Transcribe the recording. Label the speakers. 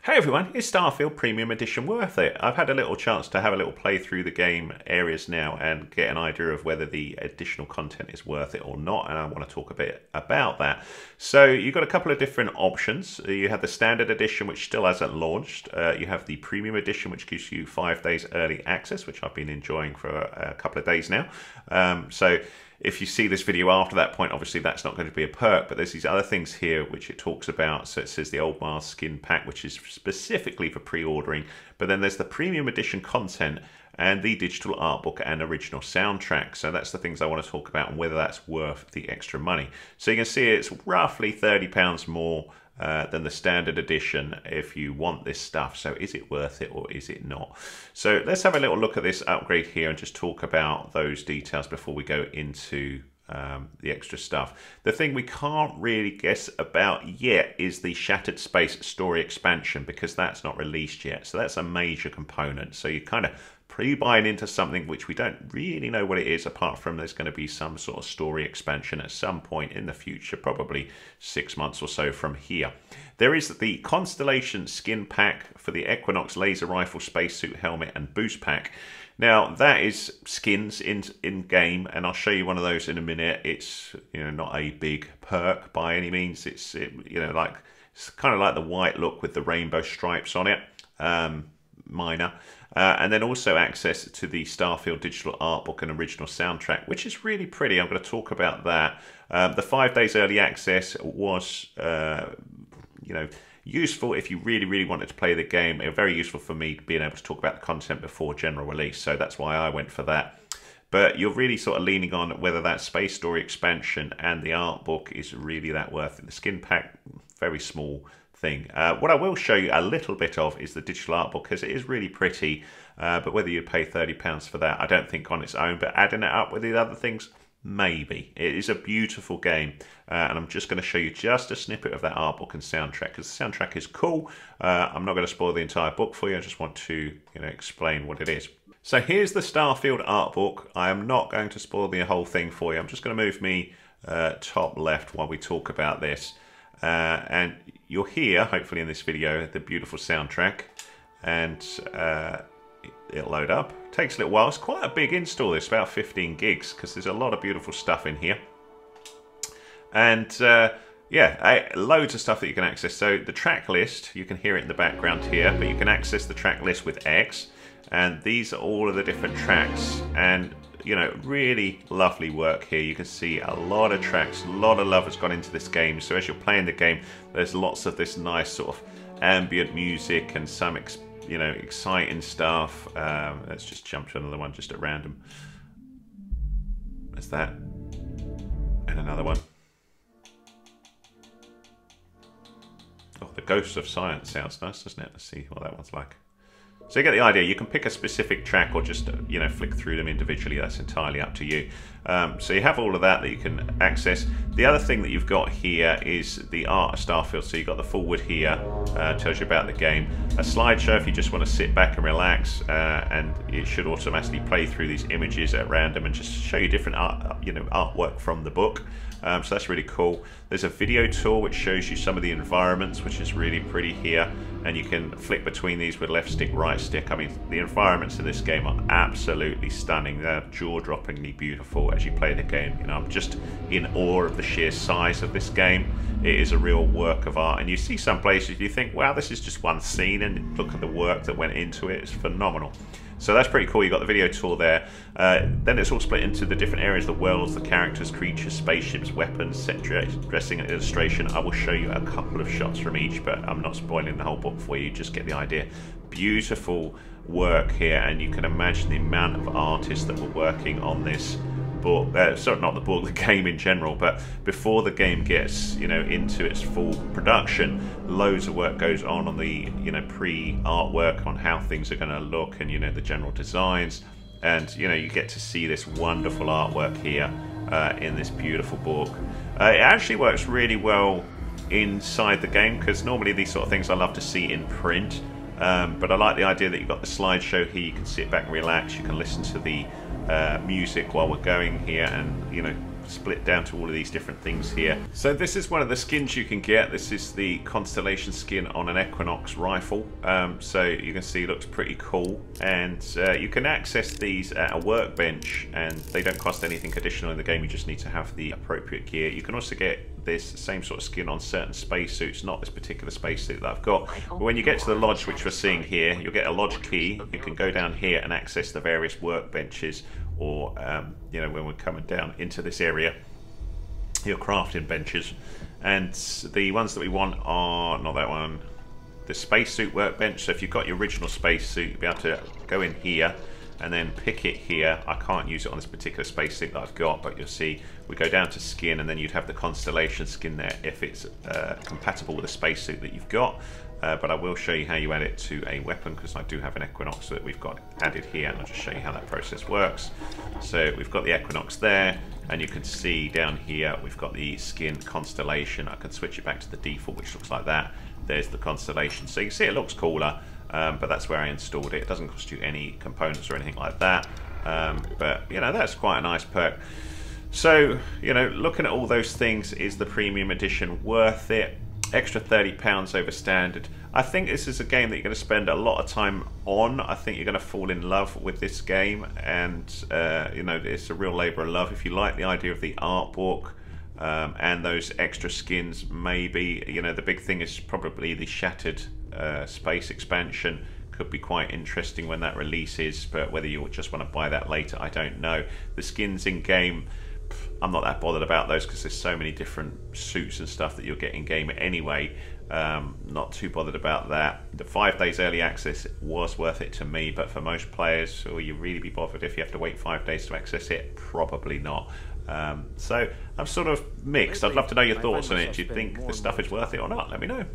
Speaker 1: Hey everyone, is Starfield Premium Edition worth it? I've had a little chance to have a little play through the game areas now and get an idea of whether the additional content is worth it or not, and I want to talk a bit about that. So you've got a couple of different options. You have the Standard Edition, which still hasn't launched. You have the Premium Edition, which gives you 5 days early access, which I've been enjoying for a couple of days now. So if you see this video after that point, obviously that's not going to be a perk, but there's these other things here which it talks about. So it says the Old Mars skin pack, which is specifically for pre-ordering, but then there's the premium edition content and the digital art book and original soundtrack. So that's the things I want to talk about and whether that's worth the extra money. So you can see it's roughly £30 more than the standard edition if you want this stuff. So is it worth it or is it not? So let's have a little look at this upgrade here and just talk about those details before we go into the extra stuff. The thing we can't really guess about yet is the Shattered Space story expansion, because that's not released yet. So that's a major component. So you kind of pre-buying into something which we don't really know what it is, apart from there's going to be some sort of story expansion at some point in the future, probably 6 months or so from here. There is the Constellation skin pack for the Equinox laser rifle, spacesuit, helmet and boost pack. Now that is skins in game, and I'll show you one of those in a minute. It's not a big perk by any means. It's like it's kind of like the white look with the rainbow stripes on it. Minor. And then also access to the Starfield digital art book and original soundtrack, which is really pretty. I'm going to talk about that. The 5 days early access was useful if you really wanted to play the game. It was very useful for me being able to talk about the content before general release, so that's why I went for that. But you're really sort of leaning on whether that Space Story expansion and the art book is really that worth it. The skin pack, very small thing. What I will show you a little bit of is the digital art book, because it is really pretty, but whether you pay £30 for that, I don't think on its own, but adding it up with the other things, maybe. It is a beautiful game, and I'm just going to show you just a snippet of that art book and soundtrack, because the soundtrack is cool. I'm not going to spoil the entire book for you. I just want to explain what it is. So here's the Starfield art book. I am not going to spoil the whole thing for you. I'm just going to move me top left while we talk about this. And you'll hear, hopefully in this video, the beautiful soundtrack, and it'll load up. It takes a little while. It's quite a big install, this, about 15 gigs, because there's a lot of beautiful stuff in here. And yeah, loads of stuff that you can access. So the track list, you can hear it in the background here, but you can access the track list with X, and these are all of the different tracks, and really lovely work here. You can see a lot of tracks, a lot of love has gone into this game. So as you're playing the game, there's lots of this nice sort of ambient music and some exciting stuff. Let's just jump to another one just at random. There's that, and another one. Oh, the Ghosts of Science sounds nice, doesn't it? Let's see what that one's like. So you get the idea. You can pick a specific track or just flick through them individually. That's entirely up to you. So you have all of that you can access. The other thing that you've got here is the art of Starfield. So you've got the forward here, tells you about the game. A slideshow if you just want to sit back and relax, and it should automatically play through these images at random and just show you different art, artwork from the book. So that's really cool. There's a video tool which shows you some of the environments, which is really pretty here, and you can flick between these with left stick, right stick. I mean, the environments in this game are absolutely stunning. They're jaw-droppingly beautiful as you play the game. I'm just in awe of the sheer size of this game. It is a real work of art, and you see some places you think, wow, this is just one scene, and look at the work that went into it. It's phenomenal. So that's pretty cool. You've got the video tool there. Then it's all split into the different areas, the worlds, the characters, creatures, spaceships, weapons, set dressing and illustration. I will show you a couple of shots from each, but I'm not spoiling the whole book for you. Just get the idea. Beautiful work here, and you can imagine the amount of artists that were working on this book. Sorry, not the book, the game in general, but before the game gets into its full production, loads of work goes on the pre-artwork on how things are going to look, and the general designs, and you get to see this wonderful artwork here in this beautiful book. It actually works really well inside the game, because normally these sort of things I love to see in print, but I like the idea that you've got the slideshow here. You can sit back and relax, you can listen to the music while we're going here, and split down to all of these different things here. So this is one of the skins you can get. This is the Constellation skin on an Equinox rifle. So you can see it looks pretty cool, and you can access these at a workbench, and they don't cost anything additional in the game. You just need to have the appropriate gear. You can also get this same sort of skin on certain spacesuits, not this particular spacesuit that I've got. But when you get to the lodge, which we're seeing here, you'll get a lodge key. You can go down here and access the various workbenches, or you know, when we're coming down into this area, your crafting benches. And the ones that we want are not that one, the spacesuit workbench. So if you've got your original spacesuit, you'll be able to go in here and then pick it here. I can't use it on this particular spacesuit that I've got, but you'll see we go down to skin, and then you'd have the Constellation skin there if it's compatible with the spacesuit that you've got. But I will show you how you add it to a weapon, because I do have an Equinox that we've got added here, and I'll just show you how that process works. So we've got the Equinox there, and you can see down here we've got the skin Constellation. I can switch it back to the default, which looks like that. There's the Constellation. So you can see it looks cooler. But that's where I installed it. It doesn't cost you any components or anything like that. But, you know, that's quite a nice perk. So, you know, looking at all those things, is the premium edition worth it? Extra £30 over standard. I think this is a game that you're going to spend a lot of time on. I think you're going to fall in love with this game. And, you know, it's a real labour of love. If you like the idea of the art book, and those extra skins, maybe, you know, the big thing is probably the Shattered space expansion. Could be quite interesting when that releases, but whether you just want to buy that later, I don't know. The skins in game, I'm not that bothered about those, because there's so many different suits and stuff that you'll get in game anyway. Not too bothered about that. The 5 days early access was worth it to me, but for most players, will you really be bothered if you have to wait 5 days to access it? Probably not. So I'm sort of mixed. I'd love to know your thoughts on it. Do you think the stuff is worth it or not? Let me know.